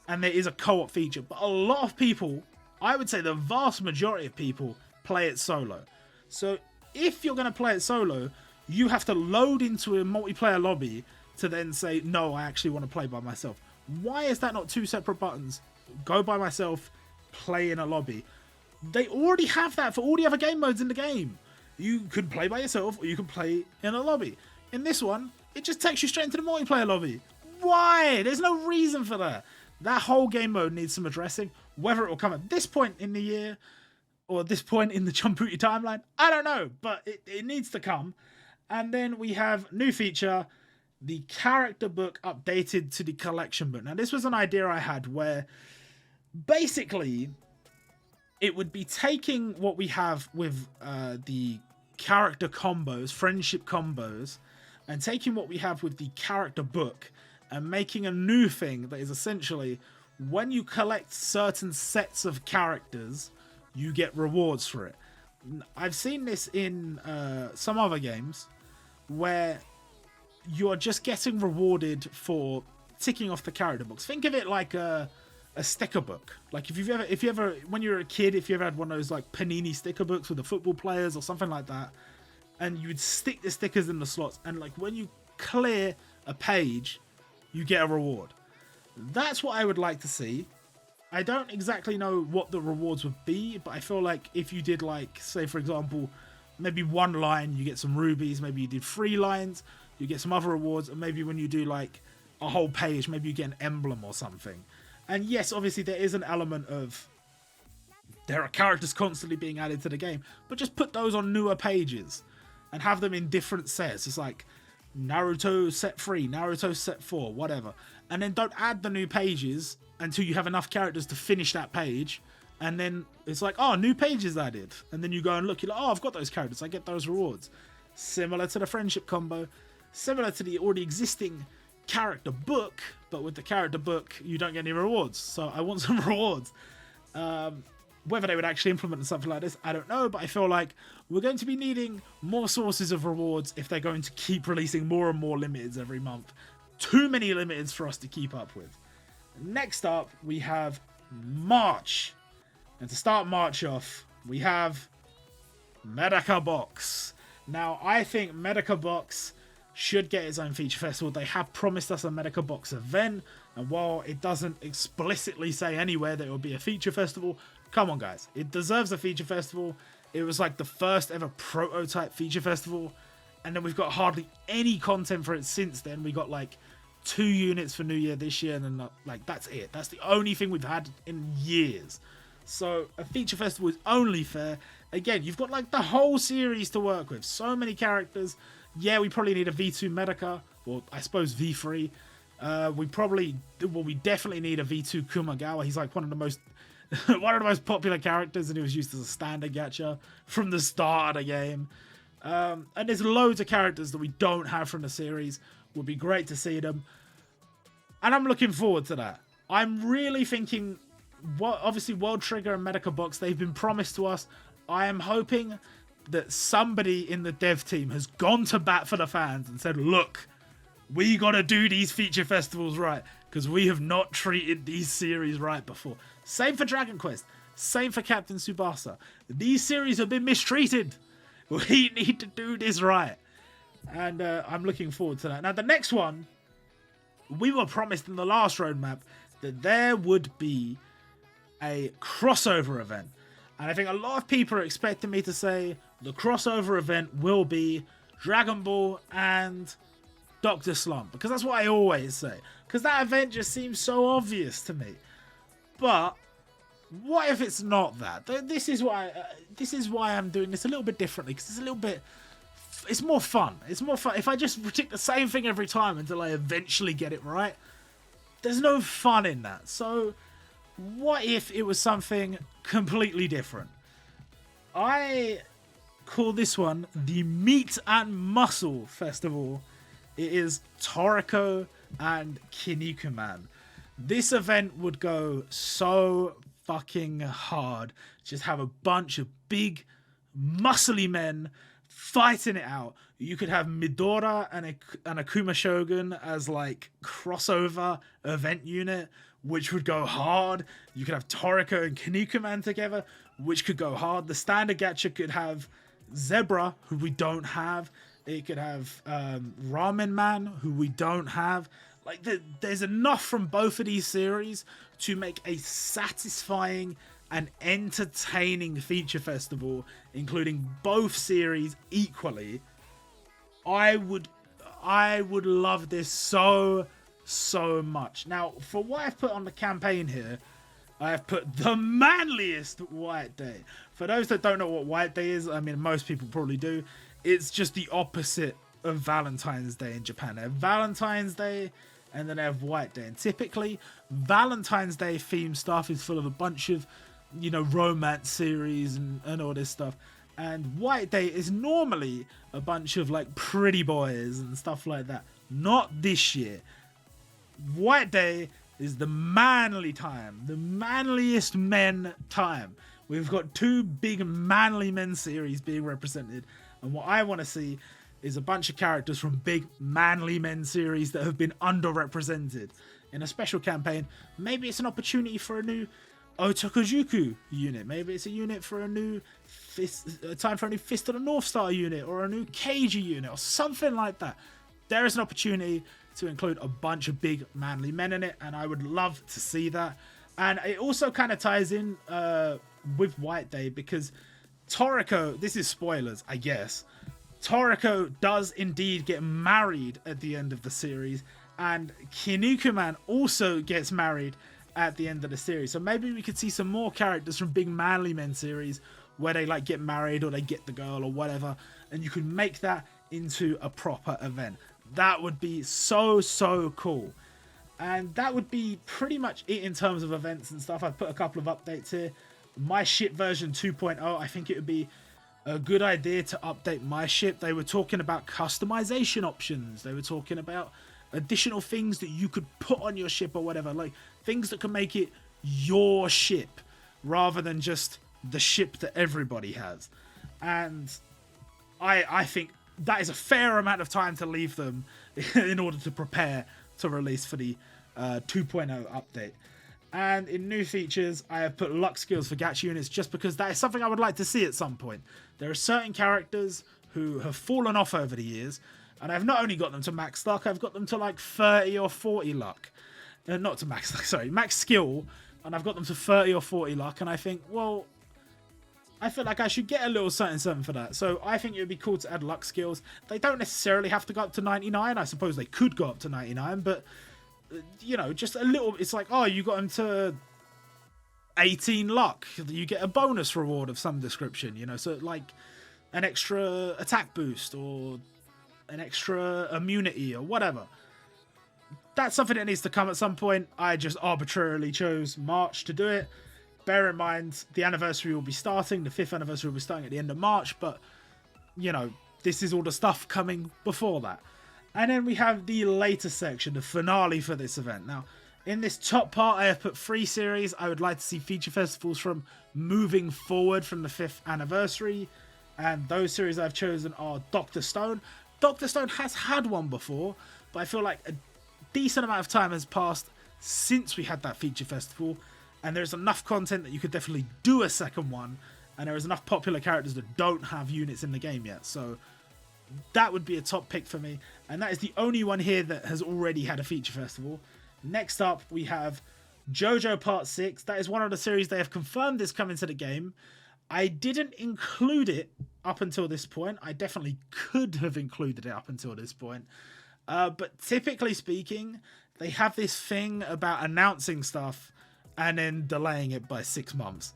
and there is a co-op feature, but a lot of people, I would say the vast majority of people, play it solo. So if you're going to play it solo, you have to load into a multiplayer lobby to then say, no, I actually want to play by myself. Why is that not 2 separate buttons? Go by myself, play in a lobby. They already have that for all the other game modes in the game. You could play by yourself or you can play in a lobby. In this one, it just takes you straight into the multiplayer lobby. Why? There's no reason for that. That whole game mode needs some addressing. Whether it will come at this point in the year or this point in the Jumputi timeline, I don't know, but it needs to come. And then we have new feature, the character book updated to the collection book. Now, this was an idea I had where basically it would be taking what we have with the character combos, friendship combos, and taking what we have with the character book and making a new thing that is essentially when you collect certain sets of characters, you get rewards for it. I've seen this in some other games where you're just getting rewarded for ticking off the character books. Think of it like a sticker book. Like if you ever, when you were a kid, if you ever had one of those like Panini sticker books with the football players or something like that, and you would stick the stickers in the slots, and like when you clear a page, you get a reward. That's what I would like to see. I don't exactly know what the rewards would be, but I feel like if you did like, say for example, maybe 1 line, you get some rubies, maybe you did 3 lines, you get some other rewards, and maybe when you do like a whole page, maybe you get an emblem or something. And yes, obviously there is an element of there are characters constantly being added to the game, but just put those on newer pages and have them in different sets. It's like Naruto set 3, Naruto set 4, whatever. And then don't add the new pages until you have enough characters to finish that page. And then it's like, oh, new pages added. And then you go and look, you're like, oh, I've got those characters, I get those rewards. Similar to the friendship combo, similar to the already existing character book, but with the character book, you don't get any rewards. So I want some rewards. Whether they would actually implement something like this, I don't know, but I feel like we're going to be needing more sources of rewards if they're going to keep releasing more and more limiteds every month. Too many limiteds for us to keep up with. Next up, we have March. And to start March off, we have Medaka Box. Now, I think Medaka Box should get its own feature festival. They have promised us a Medaka Box event, and while it doesn't explicitly say anywhere that it will be a feature festival, come on guys, it deserves a feature festival. It was like the first ever prototype feature festival, and then we've got hardly any content for it since then. We got like 2 units for New Year this year, and then like that's it. That's the only thing we've had in years. So a feature festival is only fair. Again, you've got like the whole series to work with. So many characters. Yeah, we probably need a V2 Medaka, or I suppose V3. We definitely need a V2 Kumagawa. He's like one of the most popular characters, and he was used as a standard gacha from the start of the game. And there's loads of characters that we don't have from the series. Would be great to see them. And I'm looking forward to that. I'm really thinking, obviously World Trigger and Medica Box, they've been promised to us. I am hoping that somebody in the dev team has gone to bat for the fans and said, look, we got to do these feature festivals right, because we have not treated these series right before. Same for Dragon Quest. Same for Captain Tsubasa. These series have been mistreated. We need to do this right. And I'm looking forward to that. Now, the next one, we were promised in the last roadmap that there would be a crossover event. And I think a lot of people are expecting me to say the crossover event will be Dragon Ball and Dr. Slump, because that's what I always say. Because that event just seems so obvious to me. But what if it's not that? This is why I'm doing this a little bit differently, because it's more fun. It's more fun if I just predict the same thing every time until I eventually get it right. There's no fun in that. So what if it was something completely different? I call this one the Meat and Muscle Festival. It is Toriko and Kinnikuman. This event would go so fucking hard. Just have a bunch of big, muscly men fighting it out. You could have Midora and Akuma Shogun as like crossover event unit, which would go hard. You could have Toriko and Kinnikuman together, which could go hard. The standard gacha could have Zebra, who we don't have. It could have Ramen Man, who we don't have. Like, there's enough from both of these series to make a satisfying and entertaining feature festival, including both series equally. I would love this so much. Now, for what I've put on the campaign here, I have put the manliest White Day. For those that don't know what White Day is, I mean, most people probably do. It's just the opposite of Valentine's Day in Japan. They have Valentine's Day and then they have White Day. And typically, Valentine's Day themed stuff is full of a bunch of, you know, romance series and all this stuff. And White Day is normally a bunch of like pretty boys and stuff like that. Not this year. White Day is the manly time, the manliest men time. We've got two big manly men series being represented, and what I want to see is a bunch of characters from big manly men series that have been underrepresented in a special campaign. Maybe it's an opportunity for a new Otokujuku unit. Maybe it's a unit for a new Fist of the North Star unit, or a new Keiji unit, or something like that. There is an opportunity to include a bunch of big manly men in it, and I would love to see that. And it also kind of ties in with White Day, because Toriko, this is spoilers, I guess, Toriko does indeed get married at the end of the series, and Kinnikuman also gets married at the end of the series. So maybe we could see some more characters from big manly men series where they like get married or they get the girl or whatever, and you could make that into a proper event. That would be so cool. And that would be pretty much it in terms of events and stuff. I've put a couple of updates here. My ship version 2.0, I think it would be a good idea to update my ship. They were talking about customization options. They were talking about additional things that you could put on your ship or whatever. Like things that can make it your ship rather than just the ship that everybody has. And I think that is a fair amount of time to leave them in order to prepare to release for the 2.0 update. And in new features, I have put luck skills for gacha units just because that is something I would like to see at some point. There are certain characters who have fallen off over the years, and I've not only got them to max luck, I've got them to like 30 or 40 luck. Not to max luck, sorry, max skill, and I've got them to 30 or 40 luck, and I think, well, I feel like I should get a little something for that. So I think it would be cool to add luck skills. They don't necessarily have to go up to 99. I suppose they could go up to 99, but, you know, just a little. It's like, oh, you got them to 18 luck. You get a bonus reward of some description, you know, so like an extra attack boost or an extra immunity or whatever. That's something that needs to come at some point. I just arbitrarily chose March to do it. Bear in mind, the anniversary will be starting. The 5th anniversary will be starting at the end of March. But, you know, this is all the stuff coming before that. And then we have the later section, the finale for this event. Now, in this top part, I have put 3 series I would like to see feature festivals from moving forward from the 5th anniversary. And those series I've chosen are Dr. Stone. Dr. Stone has had one before, but I feel like a decent amount of time has passed since we had that feature festival. And there's enough content that you could definitely do a second one. And there is enough popular characters that don't have units in the game yet. So that would be a top pick for me. And that is the only one here that has already had a feature festival. Next up, we have JoJo Part 6. That is one of the series they have confirmed is coming to the game. I didn't include it up until this point. I definitely could have included it up until this point. But typically speaking, they have this thing about announcing stuff and then delaying it by 6 months.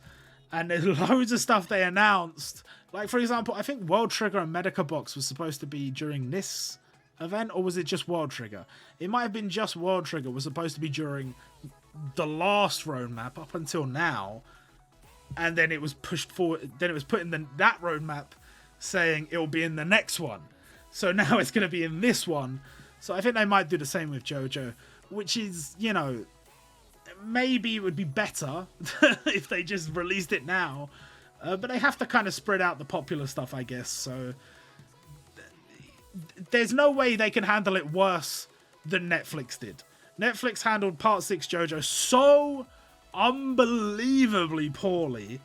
And there's loads of stuff they announced. Like, for example, I think World Trigger and Medica Box was supposed to be during this event, or was it just World Trigger? It might have been just World Trigger was supposed to be during the last roadmap up until now. And then it was pushed forward. Then it was put in that roadmap saying it will be in the next one. So now it's going to be in this one. So I think they might do the same with JoJo, which is, you know, maybe it would be better if they just released it now. But they have to kind of spread out the popular stuff, I guess. So there's no way they can handle it worse than Netflix did. Netflix handled Part 6 JoJo so unbelievably poorly.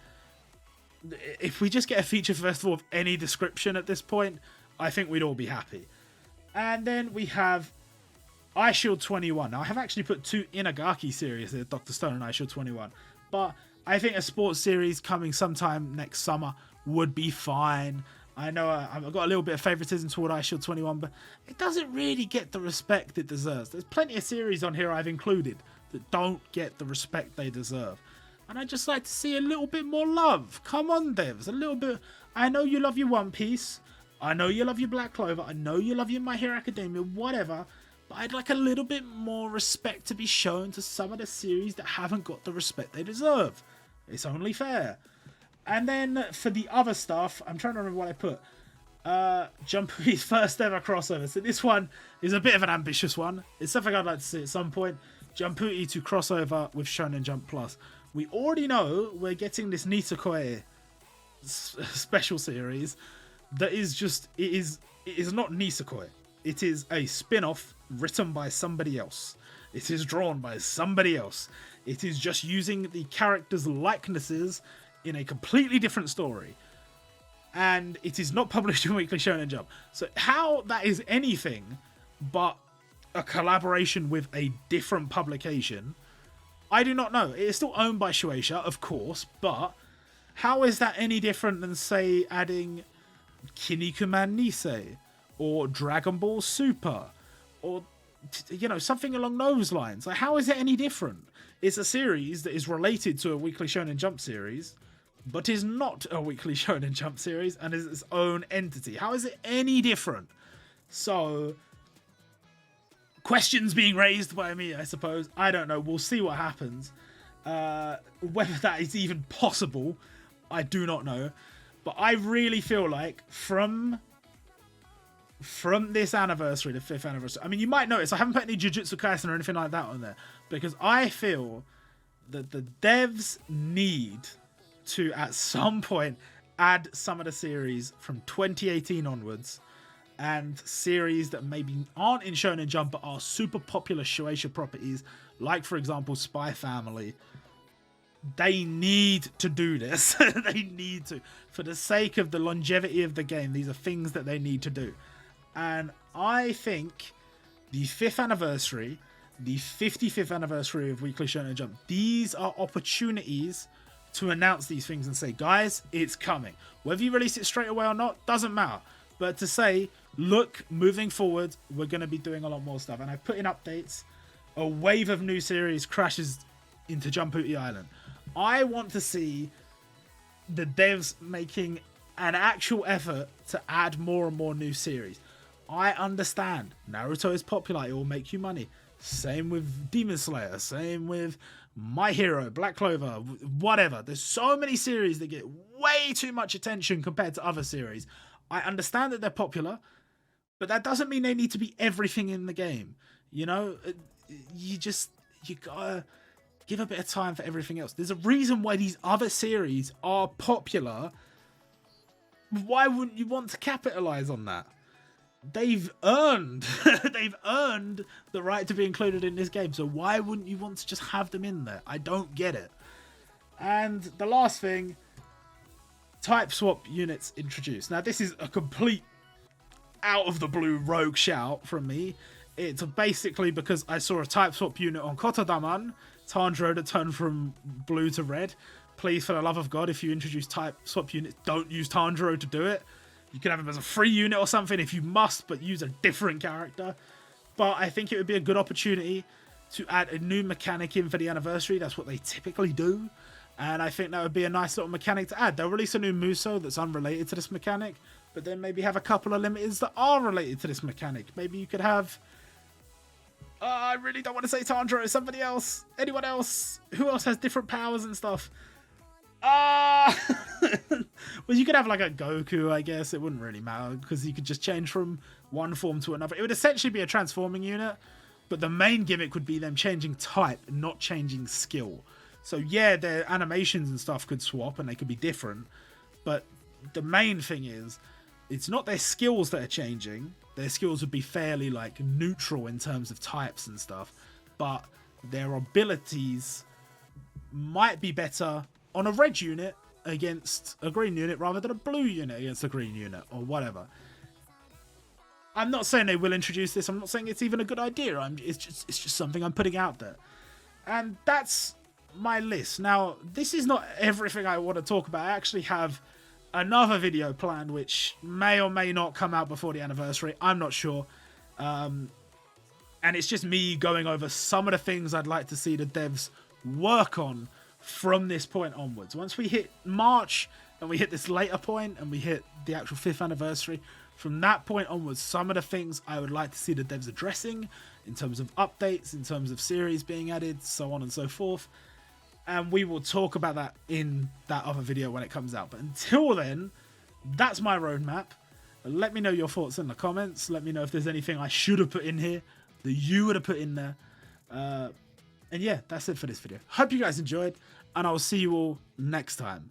If we just get a feature festival of any description at this point, I think we'd all be happy. And then we have iShield 21. Now, I have actually put 2 Inagaki series here, Dr. Stone and iShield 21. But I think a sports series coming sometime next summer would be fine. I know I've got a little bit of favoritism toward iShield 21, but it doesn't really get the respect it deserves. There's plenty of series on here I've included that don't get the respect they deserve. And I'd just like to see a little bit more love. Come on, devs. A little bit. I know you love your One Piece. I know you love your Black Clover. I know you love your My Hero Academia. Whatever. But I'd like a little bit more respect to be shown to some of the series that haven't got the respect they deserve. It's only fair. And then for the other stuff, I'm trying to remember what I put. Jumputi's first ever crossover. So this one is a bit of an ambitious one. It's something I'd like to see at some point. Jumputi to crossover with Shonen Jump Plus. We already know we're getting this Nisekoi special series that is just, it is not Nisekoi. It is a spin-off written by somebody else. It is drawn by somebody else. It is just using the characters' likenesses in a completely different story. And it is not published in Weekly Shonen Jump. So how that is anything but a collaboration with a different publication, I do not know. It is still owned by Shueisha, of course, but how is that any different than, say, adding Kinnikuman Nisei or Dragon Ball Super or, you know, something along those lines? Like, how is it any different? It's a series that is related to a Weekly Shonen Jump series, but is not a Weekly Shonen Jump series and is its own entity. How is it any different? So, questions being raised by me, I suppose. I don't know. We'll see what happens. Whether that is even possible, I do not know. But I really feel like from this anniversary, the 5th anniversary, I mean, you might notice I haven't put any Jujutsu Kaisen or anything like that on there, because I feel that the devs need to, at some point, add some of the series from 2018 onwards, and series that maybe aren't in Shonen Jump but are super popular Shueisha properties, like, for example, Spy Family. They need to do this. They need to. For the sake of the longevity of the game, these are things that they need to do. And I think the 5th anniversary, the 55th anniversary of Weekly Shonen Jump, these are opportunities to announce these things and say, guys, it's coming. Whether you release it straight away or not, doesn't matter. But to say, look, moving forward, we're going to be doing a lot more stuff. And I've put in updates. A wave of new series crashes into Jumputi Island. I want to see the devs making an actual effort to add more and more new series. I understand Naruto is popular, it will make you money. Same with Demon Slayer, same with My Hero, Black Clover, whatever. There's so many series that get way too much attention compared to other series. I understand that they're popular, but that doesn't mean they need to be everything in the game. You know, you gotta give a bit of time for everything else. There's a reason why these other series are popular. Why wouldn't you want to capitalize on that? They've earned they've earned the right to be included in this game, so why wouldn't you want to just have them in there? I don't get it. And the last thing, type swap units introduced. Now this is a complete out of the blue rogue shout from me. It's basically because I saw a type swap unit on Kotodaman, Tanjiro, that turned from blue to red. Please, for the love of God, if you introduce type swap units, don't use Tanjiro to do it. You can have him as a free unit or something if you must, but use a different character. But I think it would be a good opportunity to add a new mechanic in for the anniversary. That's what they typically do. And I think that would be a nice little mechanic to add. They'll release a new Muso that's unrelated to this mechanic, but then maybe have a couple of limiteds that are related to this mechanic. Maybe you could have... I really don't want to say Tanjiro. Somebody else. Anyone else. Who else has different powers and stuff? Well, you could have like a Goku, I guess. It wouldn't really matter because you could just change from one form to another. It would essentially be a transforming unit, but the main gimmick would be them changing type, not changing skill. So yeah, their animations and stuff could swap and they could be different, but the main thing is it's not their skills that are changing. Their skills would be fairly like neutral in terms of types and stuff, but their abilities might be better on a red unit against a green unit rather than a blue unit against a green unit or whatever. I'm not saying they will introduce this. I'm not saying it's even a good idea. It's just something I'm putting out there. And that's my list. Now, this is not everything I want to talk about. I actually have another video planned which may or may not come out before the anniversary. I'm not sure. And it's just me going over some of the things I'd like to see the devs work on from this point onwards. Once we hit March and we hit this later point and we hit the actual 5th anniversary, from that point onwards, some of the things I would like to see the devs addressing in terms of updates, in terms of series being added, so on and so forth. And we will talk about that in that other video when it comes out. But until then, that's my roadmap. Let me know your thoughts in the comments. Let me know if there's anything I should have put in here that you would have put in there. And yeah, that's it for this video. Hope you guys enjoyed, and I will see you all next time.